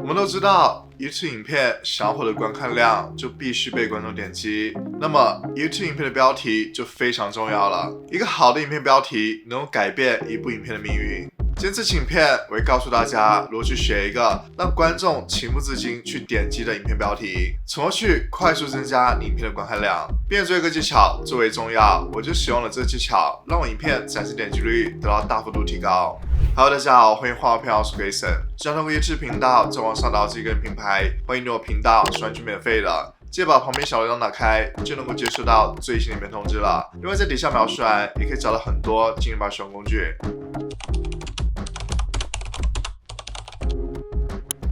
我们都知道 YouTube 影片想要获得观看量，就必须被观众点击。那么 YouTube 影片的标题就非常重要了。一个好的影片标题能够改变一部影片的命运。今天这期影片，我会告诉大家如何去选一个让观众情不自禁去点击的影片标题，从而去快速增加你影片的观看量。并且这个技巧最为重要，我就使用了这个技巧，让我影片展示点击率得到大幅度提高。Hello， 大家好，欢迎回到频道，我是 Grayson。只想通过 YouTube 频道在网上打造自己个人品牌，欢迎订阅我频道，是完全免费的。记得把旁边小铃铛打开，就能够接收到最新的影片通知了。另外，在底下描述栏也可以找到很多进一步使用工具。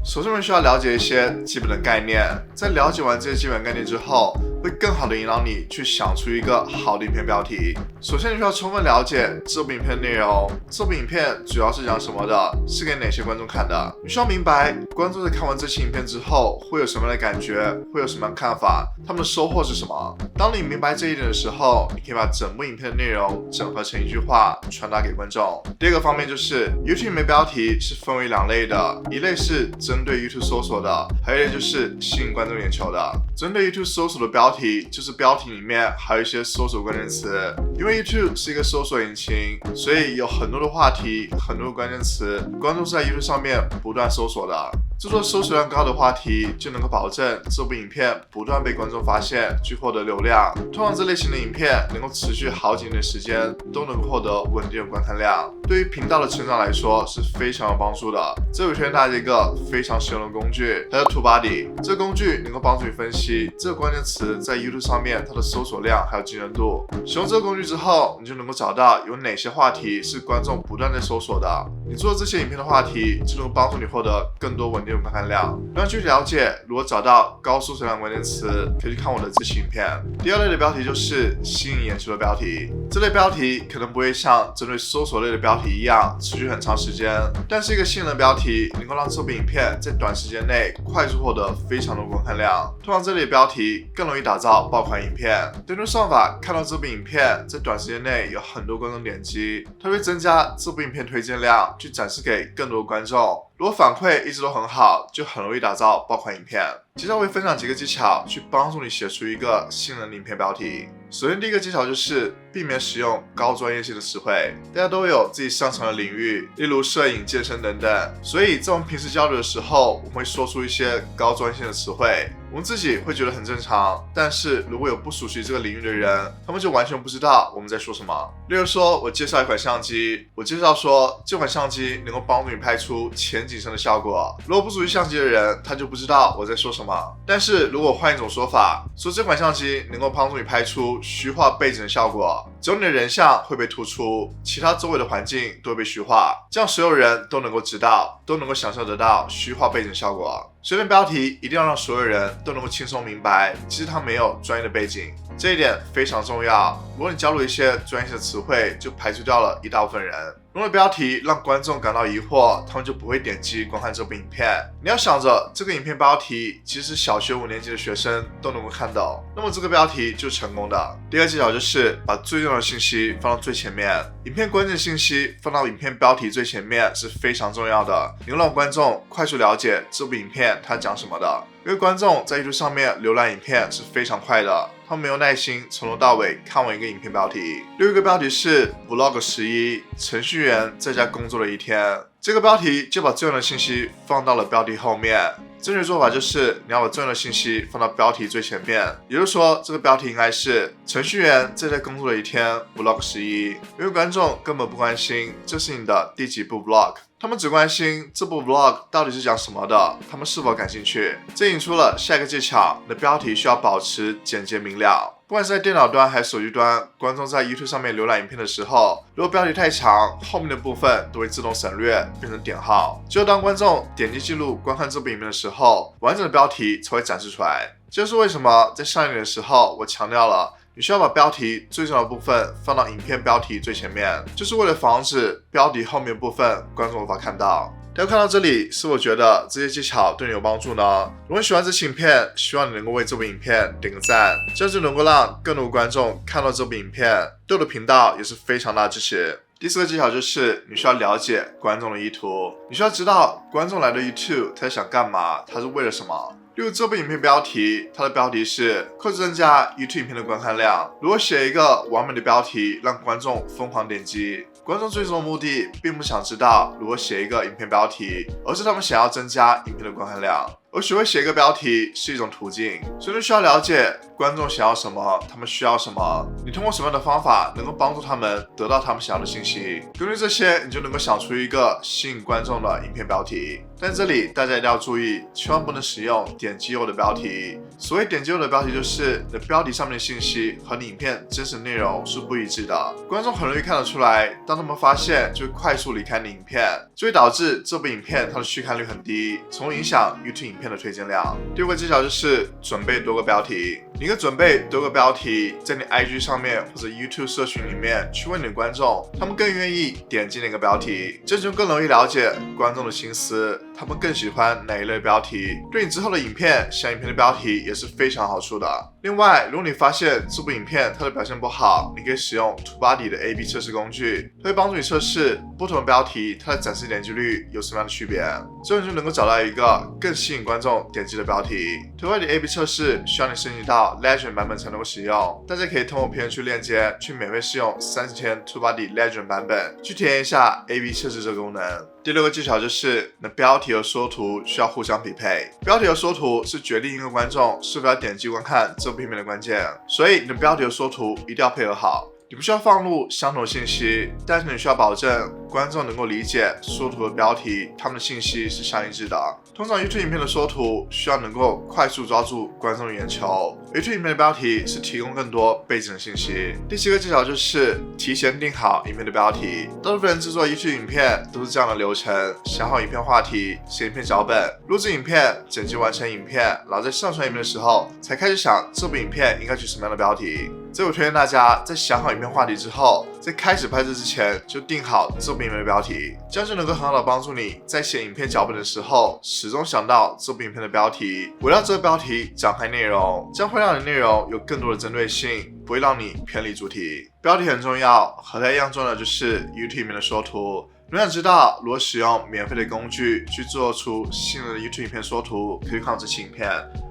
首先，我们需要了解一些基本的概念。在了解完这些基本概念之后，会更好的引导你去想出一个好的影片标题。首先，你需要充分了解这部影片的内容，这部影片主要是讲什么的，是给哪些观众看的。你需要明白观众在看完这期影片之后会有什么样的感觉，会有什么样的看法，他们的收获是什么。当你明白这一点的时候，你可以把整部影片的内容整合成一句话传达给观众。第二个方面就是 YouTube 影片标题是分为两类的，一类是针对 YouTube 搜索的，还有一类就是吸引观众眼球的。针对 YouTube 搜索的标题，就是标题里面还有一些搜索关键词。因为 YouTube 是一个搜索引擎，所以有很多的话题，很多的关键词，观众是在 YouTube 上面不断搜索的。制作搜索量高的话题，就能够保证这部影片不断被观众发现，去获得流量。通常这类型的影片能够持续好几年的时间，都能够获得稳定的观看量，对于频道的成长来说是非常有帮助的。这里推荐大家一个非常实用的工具，它叫 TubeBuddy。这个工具能够帮助你分析这个关键词在 YouTube 上面它的搜索量还有精准度。使用这个工具之后，你就能够找到有哪些话题是观众不断在搜索的。你做这些影片的话题，就能够帮助你获得更多稳定的观看量。让具体了解如何找到高搜索量关键词，可以去看我的这期影片。第二类的标题就是吸引眼球的标题。这类标题可能不会像针对搜索类的标题一样持续很长时间，但是一个吸引的标题能够让这部影片在短时间内快速获得非常多观看量。通常这类标题更容易打造爆款影片。根据算法看到这部影片在短时间内有很多观众点击，它会增加这部影片推荐量，去展示给更多观众。如果反馈一直都很好，就很容易打造爆款影片。接下来我会分享几个技巧，去帮助你写出一个吸引人的影片标题。首先，第一个技巧就是避免使用高专业性的词汇。大家都有自己擅长的领域，例如摄影、健身等等，所以在我们平时交流的时候，我们会说出一些高专业性的词汇。我们自己会觉得很正常，但是如果有不熟悉这个领域的人，他们就完全不知道我们在说什么。例如说，我介绍一款相机，我介绍说这款相机能够帮助你拍出前景深的效果。如果不熟悉相机的人，他就不知道我在说什么。但是如果换一种说法，说这款相机能够帮助你拍出虚化背景的效果，只有你的人像会被突出，其他周围的环境都会被虚化，这样所有人都能够知道，都能够享受得到虚化背景效果。所以标题一定要让所有人都能够轻松明白，其实它没有专业的背景，这一点非常重要。如果你加入一些专业的词汇，就排除掉了一大部分人。如果标题让观众感到疑惑，他们就不会点击观看这部影片。你要想着这个影片标题其实小学5年级的学生都能够看到，那么这个标题就是成功的。第二技巧就是把最重要的信息放到最前面。影片关键信息放到影片标题最前面是非常重要的，能让观众快速了解这部影片它讲什么的。因为观众在 YouTube 上面浏览影片是非常快的，他们没有耐心从头到尾看完一个影片标题。另一个标题是 Vlog 11，程序员在家工作了一天。这个标题就把最重要的信息放到了标题后面。正确做法就是你要把重要的信息放到标题最前面，也就是说这个标题应该是程序员在家工作了一天 Vlog 11。因为观众根本不关心这是你的第几部 Vlog，他们只关心这部 Vlog 到底是讲什么的，他们是否感兴趣。这引出了下一个技巧，你的标题需要保持简洁明了。不管是在电脑端还是手机端，观众在 YouTube 上面浏览影片的时候，如果标题太长，后面的部分都会自动省略，变成点号。只有当观众点击记录观看这部影片的时候，完整的标题才会展示出来。这就是为什么在上一年的时候，我强调了你需要把标题最重要的部分放到影片标题最前面，就是为了防止标题后面部分观众无法看到。大家看到这里，是否觉得这些技巧对你有帮助呢？如果你喜欢这期影片，希望你能够为这部影片点个赞，这样就能够让更多观众看到这部影片，对我的频道也是非常大的支持。第4个技巧就是你需要了解观众的意图，你需要知道观众来到 YouTube 他想干嘛，他是为了什么。例如这部影片标题，它的标题是快速增加 YouTube 影片的观看量。如果写一个完美的标题，让观众疯狂点击，观众最终的目的并不想知道如何写一个影片标题，而是他们想要增加影片的观看量。而学会写一个标题是一种途径，所以你需要了解观众想要什么，他们需要什么，你通过什么样的方法能够帮助他们得到他们想要的信息。根据这些，你就能够想出一个吸引观众的影片标题。但这里大家一定要注意，千万不能使用点击右的标题。所谓点击右的标题，就是你的标题上面的信息和你影片真实内容是不一致的，观众很容易看得出来，当他们发现就会快速离开你影片，就会导致这部影片它的续看率很低，从而影响 YouTube 影片的推荐量。第5个技巧就是准备多个标题，你可以准备多个标题，在你 IG 上面或者 YouTube 社群里面去问你的观众，他们更愿意点击哪个标题，这就更容易了解观众的心思，他们更喜欢哪一类标题，对你之后的影片想影片的标题也是非常好处的。另外，如果你发现这部影片它的表现不好，你可以使用 TubeBuddy 的 A/B 测试工具，它会帮助你测试不同的标题它的展示点击率有什么样的区别，最后你就能够找到一个更吸引观众点击的标题。TubeBuddy A/B 测试需要你升级到 Legend 版本才能够使用，大家可以通过评论区链接去免费试用30天 TubeBuddy Legend 版本，去体验一下 A/B 测试这个功能。第6个技巧就是你的标题和缩图需要互相匹配。标题和缩图是决定一个观众是否要点击观看这部影片的关键，所以你的标题和缩图一定要配合好。你不需要放入相同的信息，但是你需要保证观众能够理解缩图和标题，它们的信息是相一致的。通常 YouTube 影片的缩图需要能够快速抓住观众的眼球， YouTube 影片的标题是提供更多背景的信息。第7个技巧就是提前定好影片的标题。大部分人制作 YouTube 影片都是这样的流程：想好影片话题，写影片脚本，录制影片，剪辑完成影片，然后在上传影片的时候才开始想这部影片应该取什么样的标题。所以我推荐大家在想好影片话题之后，在开始拍摄之前就定好这部影片的标题，这样就能够很好的帮助你在写影片脚本的时候始终想到这部影片的标题，围绕这个标题展开内容，这样会让你的内容有更多的针对性，不会让你偏离主题。标题很重要，和它一样重要的就是 YouTube 里面的缩图。如果想知道如何使用免费的工具去做出新的 YouTube 影片缩图，可以看我这期影片。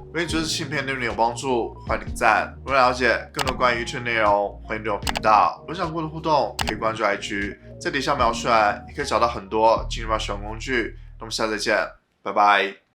如果你觉得这期影片对你有帮助，欢迎点赞。如果了解更多关于 YouTube 内容，欢迎订阅我频道。如果想跟我互动，可以关注 IG， 在底下描述栏你可以找到很多进入到使用工具。那我们下次再见，拜拜。